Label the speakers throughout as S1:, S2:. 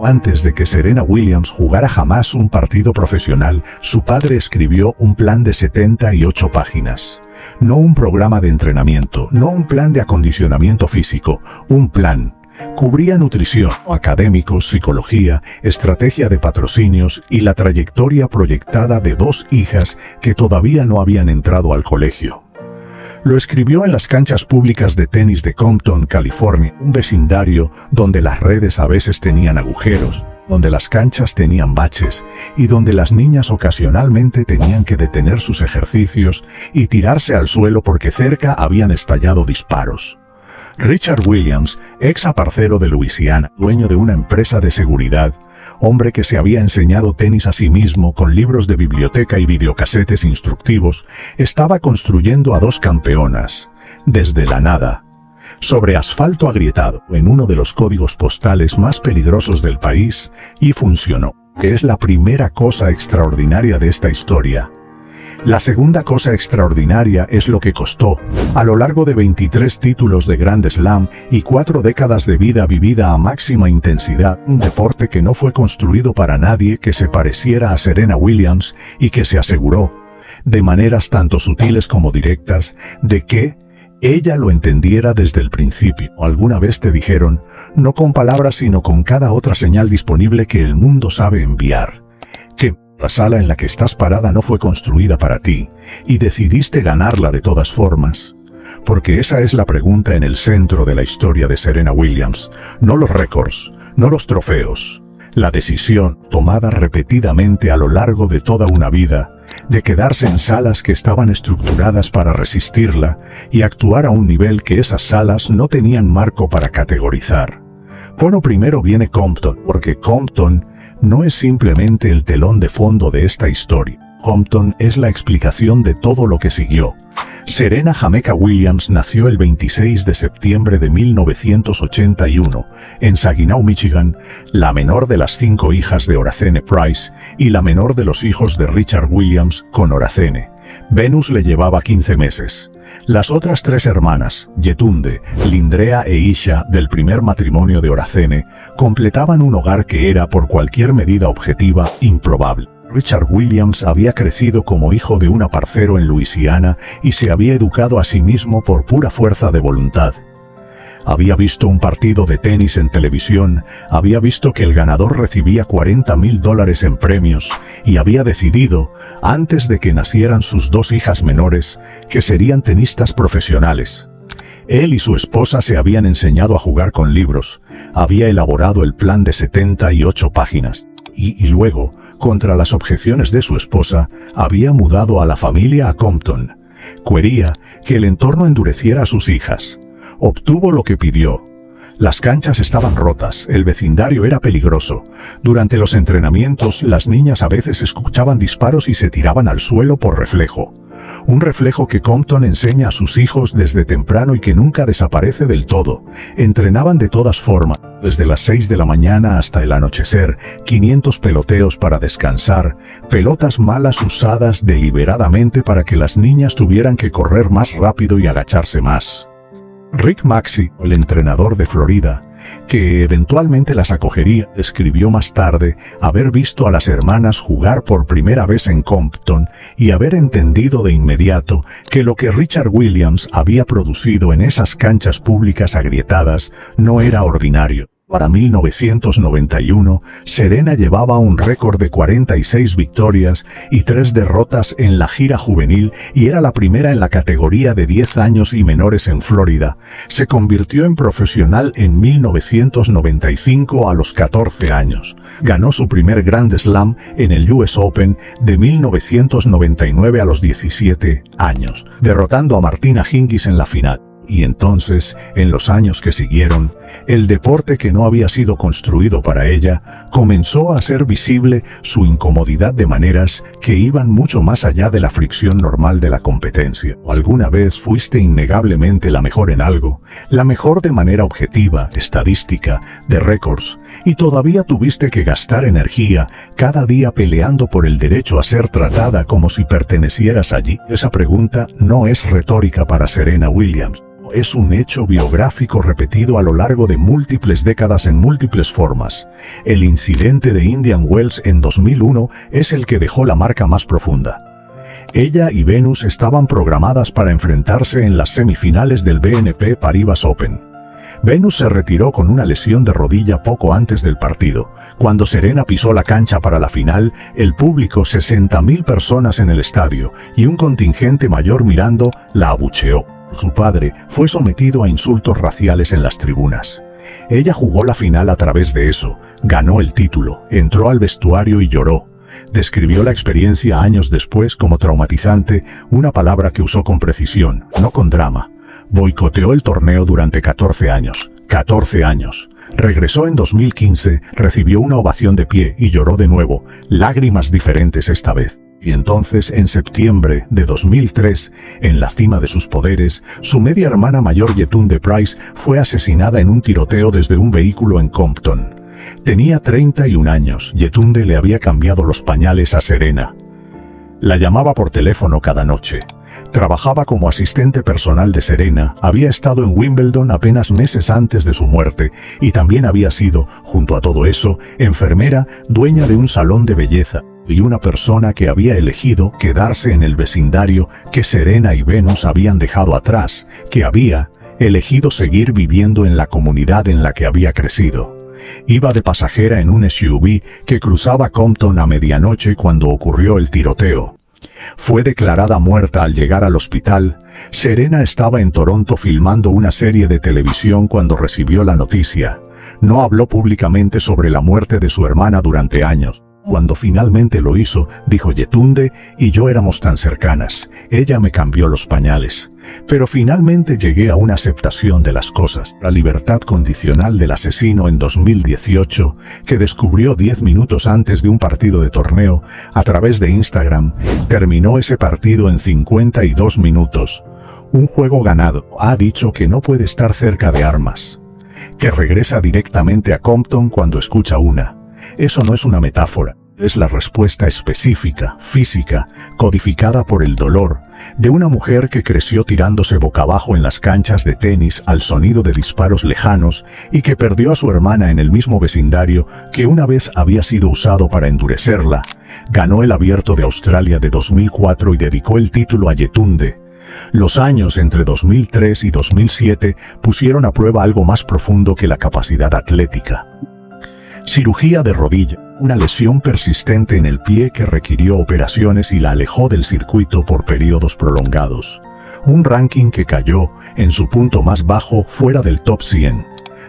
S1: Antes de que Serena Williams jugara jamás un partido profesional, su padre escribió un plan de 78 páginas. No un programa de entrenamiento, no un plan de acondicionamiento físico, un plan. Cubría nutrición, académicos, psicología, estrategia de patrocinios y la trayectoria proyectada de 2 hijas que todavía no habían entrado al colegio. Lo escribió en las canchas públicas de tenis de Compton, California, un vecindario donde las redes a veces tenían agujeros, donde las canchas tenían baches y donde las niñas ocasionalmente tenían que detener sus ejercicios y tirarse al suelo porque cerca habían estallado disparos. Richard Williams, ex aparcero de Luisiana, dueño de una empresa de seguridad, hombre que se había enseñado tenis a sí mismo con libros de biblioteca y videocasetes instructivos, estaba construyendo a 2 campeonas, desde la nada, sobre asfalto agrietado, en uno de los códigos postales más peligrosos del país, y funcionó, que es la primera cosa extraordinaria de esta historia. La segunda cosa extraordinaria es lo que costó, a lo largo de 23 títulos de Grand Slam y 4 décadas de vida vivida a máxima intensidad, un deporte que no fue construido para nadie que se pareciera a Serena Williams y que se aseguró, de maneras tanto sutiles como directas, de que ella lo entendiera desde el principio. Alguna vez te dijeron, no con palabras sino con cada otra señal disponible que el mundo sabe enviar, que la sala en la que estás parada no fue construida para ti, y decidiste ganarla de todas formas. Porque esa es la pregunta en el centro de la historia de Serena Williams, no los récords, no los trofeos. La decisión, tomada repetidamente a lo largo de toda una vida, de quedarse en salas que estaban estructuradas para resistirla y actuar a un nivel que esas salas no tenían marco para categorizar. Bueno, primero viene Compton, porque Compton no es simplemente el telón de fondo de esta historia. Compton es la explicación de todo lo que siguió. Serena Jamaica Williams nació el 26 de septiembre de 1981 en Saginaw, Michigan, la menor de las 5 hijas de Horace Price y la menor de los hijos de Richard Williams con Horace. Venus le llevaba 15 meses. Las otras 3 hermanas, Yetunde, Lindrea e Isha, del primer matrimonio de Horace, completaban un hogar que era, por cualquier medida objetiva, improbable. Richard Williams había crecido como hijo de un aparcero en Luisiana y se había educado a sí mismo por pura fuerza de voluntad. Había visto un partido de tenis en televisión, había visto que el ganador recibía $40,000 en premios y había decidido, antes de que nacieran sus 2 hijas menores, que serían tenistas profesionales. Él y su esposa se habían enseñado a jugar con libros, había elaborado el plan de 78 páginas. Y luego, contra las objeciones de su esposa, había mudado a la familia a Compton. Quería que el entorno endureciera a sus hijas. Obtuvo lo que pidió. Las canchas estaban rotas, el vecindario era peligroso. Durante los entrenamientos, las niñas a veces escuchaban disparos y se tiraban al suelo por reflejo. Un reflejo que Compton enseña a sus hijos desde temprano y que nunca desaparece del todo. Entrenaban de todas formas, desde las 6 de la mañana hasta el anochecer, 500 peloteos para descansar, pelotas malas usadas deliberadamente para que las niñas tuvieran que correr más rápido y agacharse más. Rick Maxey, el entrenador de Florida, que eventualmente las acogería, escribió más tarde haber visto a las hermanas jugar por primera vez en Compton y haber entendido de inmediato que lo que Richard Williams había producido en esas canchas públicas agrietadas no era ordinario. Para 1991, Serena llevaba un récord de 46 victorias y 3 derrotas en la gira juvenil y era la primera en la categoría de 10 años y menores en Florida. Se convirtió en profesional en 1995 a los 14 años. Ganó su primer Grand Slam en el US Open de 1999 a los 17 años, derrotando a Martina Hingis en la final. Y entonces, en los años que siguieron, el deporte que no había sido construido para ella, comenzó a hacer visible su incomodidad de maneras que iban mucho más allá de la fricción normal de la competencia. ¿Alguna vez fuiste innegablemente la mejor en algo? La mejor de manera objetiva, estadística, de récords, y todavía tuviste que gastar energía cada día peleando por el derecho a ser tratada como si pertenecieras allí. Esa pregunta no es retórica para Serena Williams. es un hecho biográfico repetido a lo largo de múltiples décadas en múltiples formas. El incidente de Indian Wells en 2001 es el que dejó la marca más profunda. Ella y Venus estaban programadas para enfrentarse en las semifinales del BNP Paribas Open. Venus se retiró con una lesión de rodilla poco antes del partido. Cuando Serena pisó la cancha para la final, el público, 60.000 personas en el estadio y un contingente mayor mirando, la abucheó. Su padre fue sometido a insultos raciales en las tribunas. Ella jugó la final a través de eso, ganó el título, entró al vestuario y lloró. Describió la experiencia años después como traumatizante, una palabra que usó con precisión, no con drama. Boicoteó el torneo durante 14 años. 14 años. Regresó en 2015, recibió una ovación de pie y lloró de nuevo, lágrimas diferentes esta vez. Y entonces, en septiembre de 2003, en la cima de sus poderes, su media hermana mayor Yetunde Price fue asesinada en un tiroteo desde un vehículo en Compton. Tenía 31 años. Yetunde le había cambiado los pañales a Serena. La llamaba por teléfono cada noche. Trabajaba como asistente personal de Serena, había estado en Wimbledon apenas meses antes de su muerte y también había sido, junto a todo eso, enfermera, dueña de un salón de belleza y una persona que había elegido quedarse en el vecindario que Serena y Venus habían dejado atrás, que había elegido seguir viviendo en la comunidad en la que había crecido. Iba de pasajera en un SUV que cruzaba Compton a medianoche cuando ocurrió el tiroteo. Fue declarada muerta al llegar al hospital. Serena estaba en Toronto filmando una serie de televisión cuando recibió la noticia. No habló públicamente sobre la muerte de su hermana durante años. Cuando finalmente lo hizo, dijo: Yetunde y yo éramos tan cercanas. Ella me cambió los pañales. Pero finalmente llegué a una aceptación de las cosas. La libertad condicional del asesino en 2018, que descubrió 10 minutos antes de un partido de torneo, a través de Instagram, terminó ese partido en 52 minutos. Un juego ganado. Ha dicho que no puede estar cerca de armas. Que regresa directamente a Compton cuando escucha una. Eso no es una metáfora, es la respuesta específica, física, codificada por el dolor, de una mujer que creció tirándose boca abajo en las canchas de tenis al sonido de disparos lejanos y que perdió a su hermana en el mismo vecindario que una vez había sido usado para endurecerla. Ganó el Abierto de Australia de 2004 y dedicó el título a Yetunde. Los años entre 2003 y 2007 pusieron a prueba algo más profundo que la capacidad atlética. Cirugía de rodilla, una lesión persistente en el pie que requirió operaciones y la alejó del circuito por periodos prolongados. Un ranking que cayó en su punto más bajo, fuera del top 100.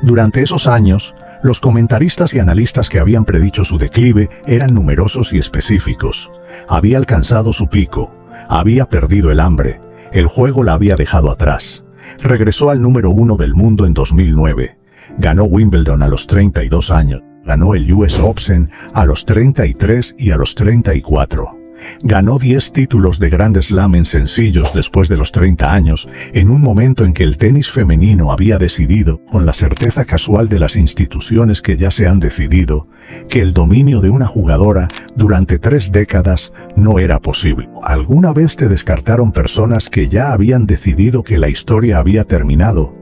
S1: Durante esos años, los comentaristas y analistas que habían predicho su declive eran numerosos y específicos. Había alcanzado su pico, había perdido el hambre, el juego la había dejado atrás. Regresó al número 1 del mundo en 2009. Ganó Wimbledon a los 32 años. Ganó el US Open a los 33 y a los 34. Ganó 10 títulos de Grand Slam en sencillos después de los 30 años, en un momento en que el tenis femenino había decidido, con la certeza casual de las instituciones que ya se han decidido, que el dominio de una jugadora durante 3 décadas no era posible. ¿Alguna vez te descartaron personas que ya habían decidido que la historia había terminado,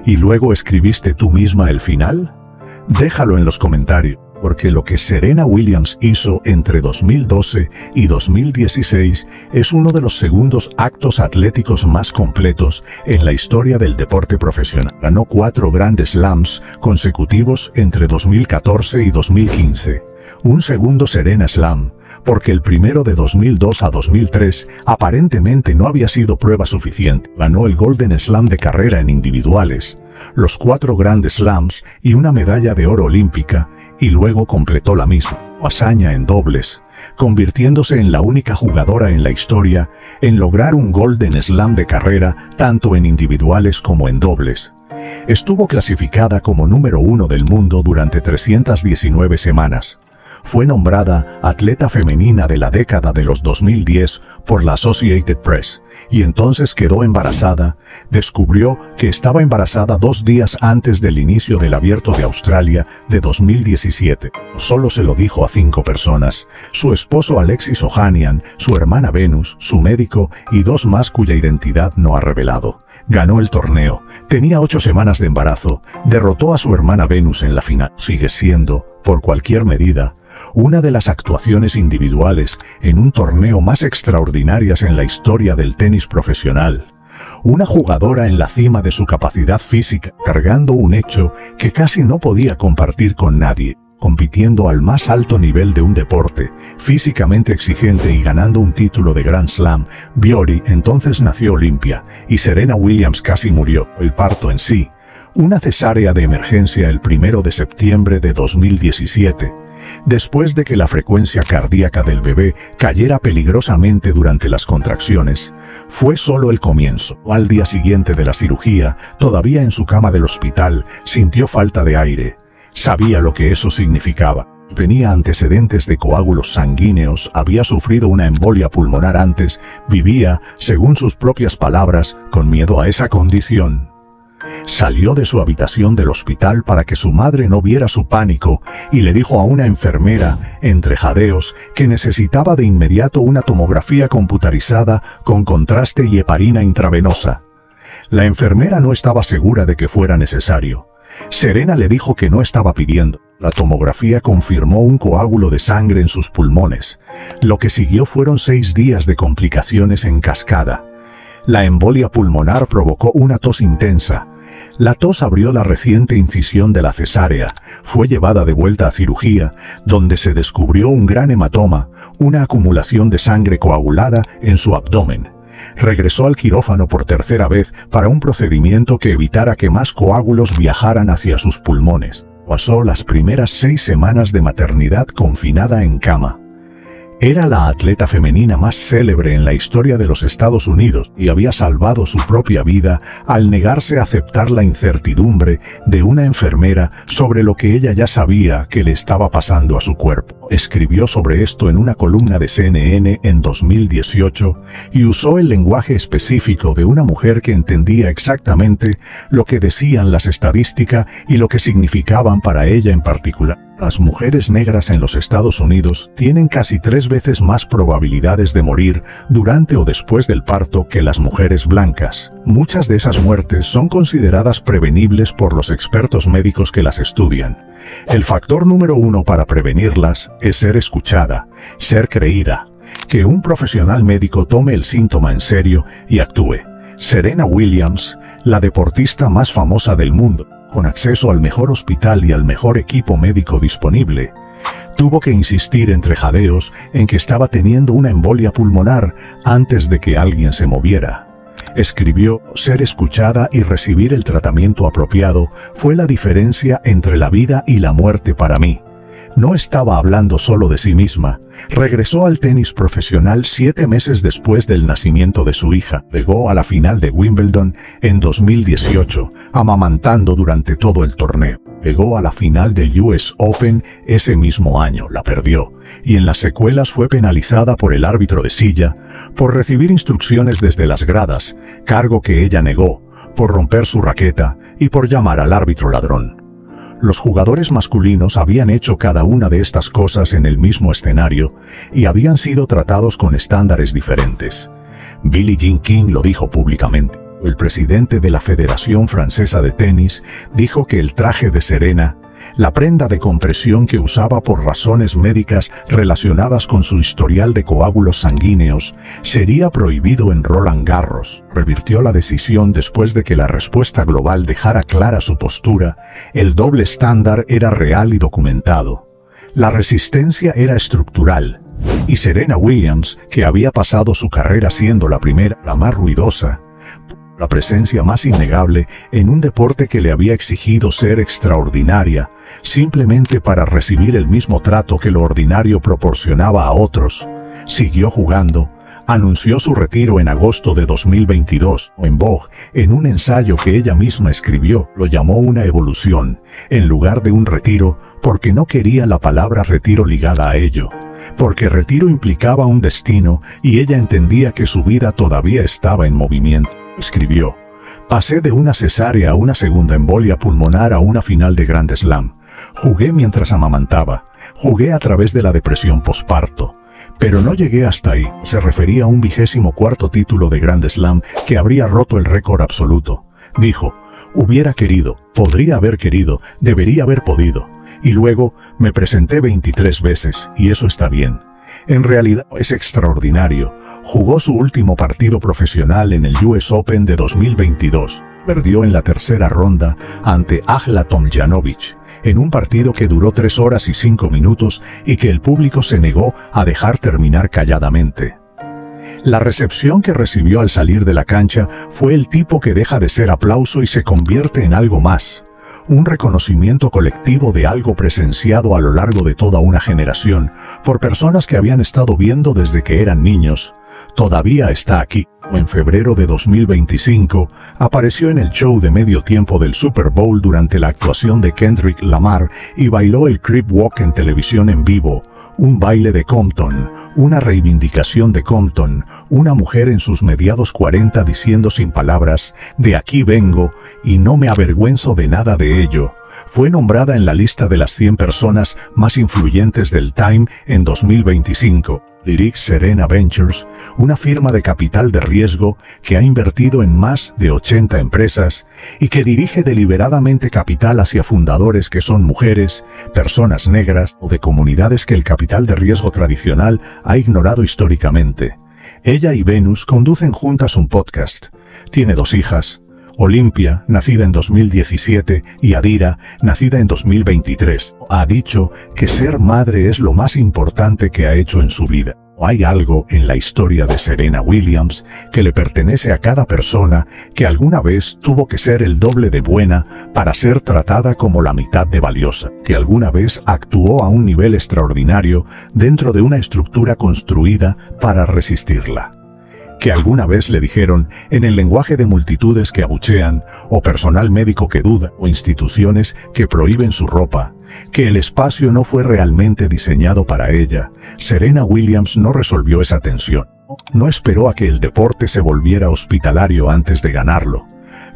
S1: y luego escribiste tú misma el final? Déjalo en los comentarios, porque lo que Serena Williams hizo entre 2012 y 2016 es uno de los segundos actos atléticos más completos en la historia del deporte profesional. Ganó 4 Grand Slams consecutivos entre 2014 y 2015. Un segundo Serena Slam, porque el primero de 2002 a 2003 aparentemente no había sido prueba suficiente. Ganó el Golden Slam de carrera en individuales, los 4 Grand Slams y una medalla de oro olímpica, y luego completó la misma hazaña en dobles, convirtiéndose en la única jugadora en la historia en lograr un Golden Slam de carrera tanto en individuales como en dobles. Estuvo clasificada como número 1 del mundo durante 319 semanas. Fue nombrada atleta femenina de la década de los 2010 por la Associated Press y entonces quedó embarazada. Descubrió que estaba embarazada 2 días antes del inicio del Abierto de Australia de 2017. Solo se lo dijo a 5 personas: su esposo Alexis Ohanian, su hermana Venus, su médico y 2 más cuya identidad no ha revelado. Ganó el torneo, tenía 8 semanas de embarazo, derrotó a su hermana Venus en la final. Sigue siendo, por cualquier medida, una de las actuaciones individuales en un torneo más extraordinarias en la historia del tenis profesional. Una jugadora en la cima de su capacidad física, cargando un hecho que casi no podía compartir con nadie, compitiendo al más alto nivel de un deporte, físicamente exigente y ganando un título de Grand Slam. Biori entonces nació Olimpia, y Serena Williams casi murió. El parto en sí, una cesárea de emergencia el 1 de septiembre de 2017, después de que la frecuencia cardíaca del bebé cayera peligrosamente durante las contracciones, fue solo el comienzo. Al día siguiente de la cirugía, todavía en su cama del hospital, sintió falta de aire. Sabía lo que eso significaba. Tenía antecedentes de coágulos sanguíneos, había sufrido una embolia pulmonar antes, vivía, según sus propias palabras, con miedo a esa condición. Salió de su habitación del hospital para que su madre no viera su pánico y le dijo a una enfermera, entre jadeos, que necesitaba de inmediato una tomografía computarizada con contraste y heparina intravenosa. La enfermera no estaba segura de que fuera necesario. Serena le dijo que no estaba pidiendo. La tomografía confirmó un coágulo de sangre en sus pulmones. Lo que siguió fueron 6 días de complicaciones en cascada. La embolia pulmonar provocó una tos intensa. La tos abrió la reciente incisión de la cesárea. Fue llevada de vuelta a cirugía, donde se descubrió un gran hematoma, una acumulación de sangre coagulada en su abdomen. Regresó al quirófano por 3ª vez para un procedimiento que evitara que más coágulos viajaran hacia sus pulmones. Pasó las primeras 6 semanas de maternidad confinada en cama. Era la atleta femenina más célebre en la historia de los Estados Unidos y había salvado su propia vida al negarse a aceptar la incertidumbre de una enfermera sobre lo que ella ya sabía que le estaba pasando a su cuerpo. Escribió sobre esto en una columna de CNN en 2018 y usó el lenguaje específico de una mujer que entendía exactamente lo que decían las estadísticas y lo que significaban para ella en particular. Las mujeres negras en los Estados Unidos tienen casi 3 veces más probabilidades de morir durante o después del parto que las mujeres blancas. Muchas de esas muertes son consideradas prevenibles por los expertos médicos que las estudian. El factor número 1 para prevenirlas es ser escuchada, ser creída, que un profesional médico tome el síntoma en serio y actúe. Serena Williams, la deportista más famosa del mundo, con acceso al mejor hospital y al mejor equipo médico disponible, tuvo que insistir entre jadeos en que estaba teniendo una embolia pulmonar antes de que alguien se moviera. Escribió: ser escuchada y recibir el tratamiento apropiado fue la diferencia entre la vida y la muerte para mí. No estaba hablando solo de sí misma. Regresó al tenis profesional 7 meses después del nacimiento de su hija. Llegó a la final de Wimbledon en 2018, amamantando durante todo el torneo. Llegó a la final del US Open ese mismo año, la perdió, y en las secuelas fue penalizada por el árbitro de silla por recibir instrucciones desde las gradas, cargo que ella negó, por romper su raqueta y por llamar al árbitro ladrón. Los jugadores masculinos habían hecho cada una de estas cosas en el mismo escenario y habían sido tratados con estándares diferentes. Billie Jean King lo dijo públicamente. El presidente de la Federación Francesa de Tenis dijo que el traje de Serena, la prenda de compresión que usaba por razones médicas relacionadas con su historial de coágulos sanguíneos, sería prohibido en Roland Garros. Revirtió la decisión después de que la respuesta global dejara clara su postura. El doble estándar era real y documentado. La resistencia era estructural. Y Serena Williams, que había pasado su carrera siendo la primera, la más ruidosa, la presencia más innegable en un deporte que le había exigido ser extraordinaria, simplemente para recibir el mismo trato que lo ordinario proporcionaba a otros, siguió jugando. Anunció su retiro en agosto de 2022. En Vogue, en un ensayo que ella misma escribió, lo llamó una evolución, en lugar de un retiro, porque no quería la palabra retiro ligada a ello. porque retiro implicaba un destino y ella entendía que su vida todavía estaba en movimiento. Escribió: pasé de una cesárea a una segunda embolia pulmonar a una final de Grand Slam. Jugué mientras amamantaba, jugué a través de la depresión posparto. Pero no llegué hasta ahí. Se refería a un 24º título de Grand Slam que habría roto el récord absoluto. Dijo: hubiera querido, podría haber querido, debería haber podido. Y luego me presenté 23 veces, y eso está bien. En realidad es extraordinario. Jugó su último partido profesional en el US Open de 2022. Perdió en la tercera ronda ante Ajla Tomljanovic, en un partido que duró 3 horas y 5 minutos y que el público se negó a dejar terminar calladamente. La recepción que recibió al salir de la cancha fue el tipo que deja de ser aplauso y se convierte en algo más. Un reconocimiento colectivo de algo presenciado a lo largo de toda una generación, por personas que habían estado viendo desde que eran niños. Todavía está aquí. En febrero de 2025, apareció en el show de medio tiempo del Super Bowl durante la actuación de Kendrick Lamar y bailó el Crip Walk en televisión en vivo, un baile de Compton, una reivindicación de Compton, una mujer en sus mediados 40 diciendo sin palabras: de aquí vengo y no me avergüenzo de nada de ello. Fue nombrada en la lista de las 100 personas más influyentes del Time en 2025. Dirige Serena Ventures, una firma de capital de riesgo que ha invertido en más de 80 empresas y que dirige deliberadamente capital hacia fundadores que son mujeres, personas negras o de comunidades que el capital de riesgo tradicional ha ignorado históricamente. Ella y Venus conducen juntas un podcast. Tiene 2 hijas. Olimpia, nacida en 2017, y Adira, nacida en 2023, ha dicho que ser madre es lo más importante que ha hecho en su vida. Hay algo en la historia de Serena Williams que le pertenece a cada persona que alguna vez tuvo que ser el doble de buena para ser tratada como la mitad de valiosa, que alguna vez actuó a un nivel extraordinario dentro de una estructura construida para resistirla. Que alguna vez le dijeron, en el lenguaje de multitudes que abuchean, o personal médico que duda, o instituciones que prohíben su ropa, que el espacio no fue realmente diseñado para ella. Serena Williams no resolvió esa tensión. No esperó a que el deporte se volviera hospitalario antes de ganarlo.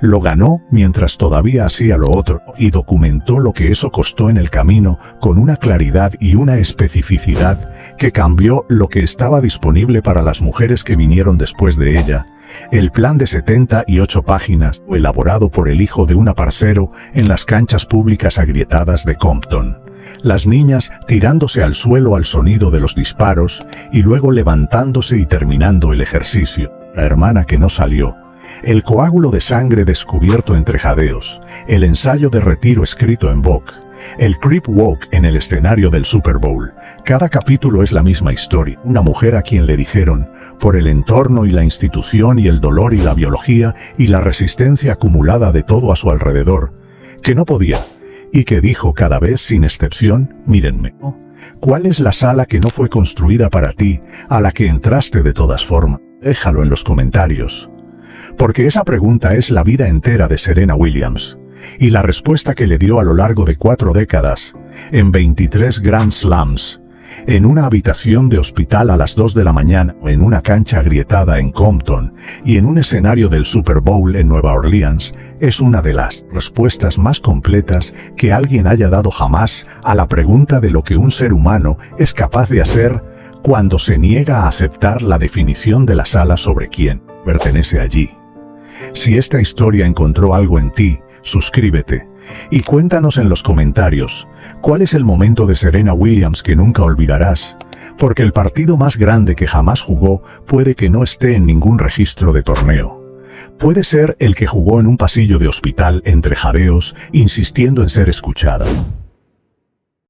S1: Lo ganó mientras todavía hacía lo otro, y documentó lo que eso costó en el camino con una claridad y una especificidad que cambió lo que estaba disponible para las mujeres que vinieron después de ella. El plan de 78 páginas, elaborado por el hijo de un aparcero en las canchas públicas agrietadas de Compton. Las niñas tirándose al suelo al sonido de los disparos y luego levantándose y terminando el ejercicio. La hermana que no salió. El coágulo de sangre descubierto entre jadeos, el ensayo de retiro escrito en Vogue, el Crip Walk en el escenario del Super Bowl. Cada capítulo es la misma historia. Una mujer a quien le dijeron, por el entorno y la institución y el dolor y la biología y la resistencia acumulada de todo a su alrededor, que no podía, y que dijo cada vez sin excepción: mírenme. ¿Cuál es la sala que no fue construida para ti, a la que entraste de todas formas? Déjalo en los comentarios. Porque esa pregunta es la vida entera de Serena Williams, y la respuesta que le dio a lo largo de 4 décadas, en 23 Grand Slams, en una habitación de hospital a las 2 de la mañana, en una cancha agrietada en Compton, y en un escenario del Super Bowl en Nueva Orleans, es una de las respuestas más completas que alguien haya dado jamás a la pregunta de lo que un ser humano es capaz de hacer cuando se niega a aceptar la definición de la sala sobre quién pertenece allí. Si esta historia encontró algo en ti, suscríbete y cuéntanos en los comentarios cuál es el momento de Serena Williams que nunca olvidarás, porque el partido más grande que jamás jugó puede que no esté en ningún registro de torneo. Puede ser el que jugó en un pasillo de hospital entre jadeos, insistiendo en ser escuchada.